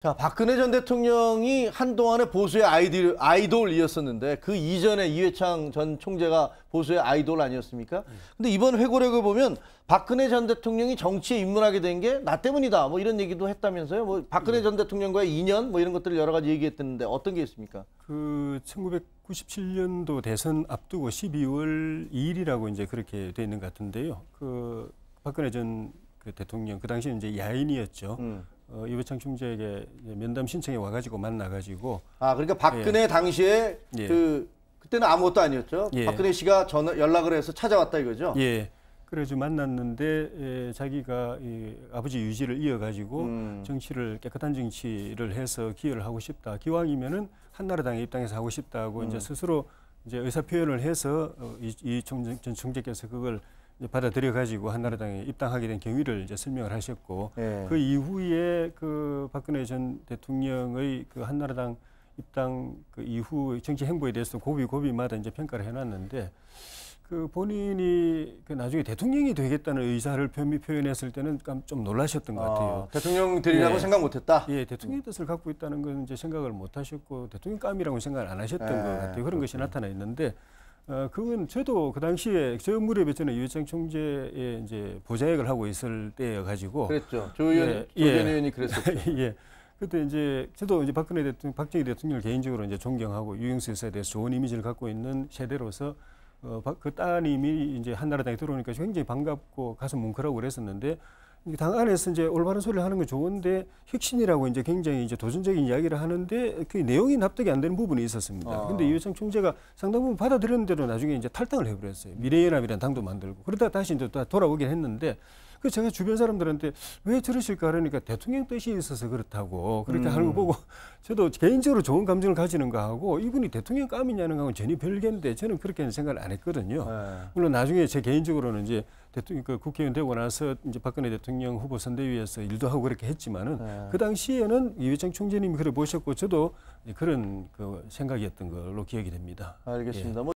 자, 박근혜 전 대통령이 한동안의 보수의 아이돌이었었는데 그 이전에 이회창 전 총재가 보수의 아이돌 아니었습니까? 근데 이번 회고록을 보면 박근혜 전 대통령이 정치에 입문하게 된 게 나 때문이다 뭐 이런 얘기도 했다면서요? 뭐 박근혜 전 대통령과의 인연 뭐 이런 것들을 여러 가지 얘기했는데 어떤 게 있습니까? 그 1997년도 대선 앞두고 12월 2일이라고 이제 그렇게 돼 있는 것 같은데요. 그 박근혜 전 그 대통령 그 당시에 이제 야인이었죠. 이회창 총재에게 면담 신청에 와가지고 만나가지고. 아, 그러니까 박근혜 당시에 그때는 아무것도 아니었죠. 박근혜 씨가 연락을 해서 찾아왔다 이거죠. 예. 그래서 만났는데 자기가 이 아버지 유지를 이어가지고 정치를 깨끗한 정치를 해서 기여를 하고 싶다. 기왕이면은 한나라당에 입당해서 하고 싶다고 이제 스스로 이제 의사 표현을 해서 이 전 총재께서 그걸 받아들여 가지고 한나라당에 입당하게 된 경위를 이제 설명을 하셨고 그 이후에 그 박근혜 전 대통령의 그 한나라당 입당 그 이후 정치 행보에 대해서 고비고비마다 이제 평가를 해놨는데 그 본인이 그 나중에 대통령이 되겠다는 의사를 표현했을 때는 좀 놀라셨던 것 같아요. 대통령 되리라고 생각 못했다. 예, 대통령 뜻을 갖고 있다는 건 이제 생각을 못하셨고 대통령감이라고 생각을 안 하셨던 것 같아요. 그런 것이 나타나 있는데. 그건 저도 그 당시에 저 무렵에 저는 이회창 총재의 이제 보좌역을 하고 있을 때여가지고. 그랬죠. 조 전 의원이 그랬었죠. 예. 그때 이제 저도 이제 박정희 대통령을 개인적으로 이제 존경하고 유영수 여사에 대해서 좋은 이미지를 갖고 있는 세대로서 그 따님이 이제 한나라당에 들어오니까 굉장히 반갑고 가슴 뭉클하고 그랬었는데. 당 안에서 이제 올바른 소리를 하는 건 좋은데 혁신이라고 이제 굉장히 이제 도전적인 이야기를 하는데 그 내용이 납득이 안 되는 부분이 있었습니다. 근데 이회창 총재가 상당 부분 받아들였는데도 나중에 이제 탈당을 해버렸어요. 미래연합이라는 당도 만들고 그러다 다시 이제 또 돌아오긴 했는데 그 제가 주변 사람들한테 왜 저러실까 그러니까 대통령 뜻이 있어서 그렇다고 그렇게 하는 거 보고 저도 개인적으로 좋은 감정을 가지는 거하고 이분이 대통령 감이냐는 거하고는 전혀 별개인데 저는 그렇게는 생각을 안 했거든요. 물론 나중에 제 개인적으로는 이제 대통령 그 국회의원 되고 나서 이제 박근혜 대통령 후보 선대위에서 일도 하고 그렇게 했지만은 그 당시에는 이회창 총재님이 그래 보셨고 저도 그런 그 생각이었던 걸로 기억이 됩니다. 알겠습니다.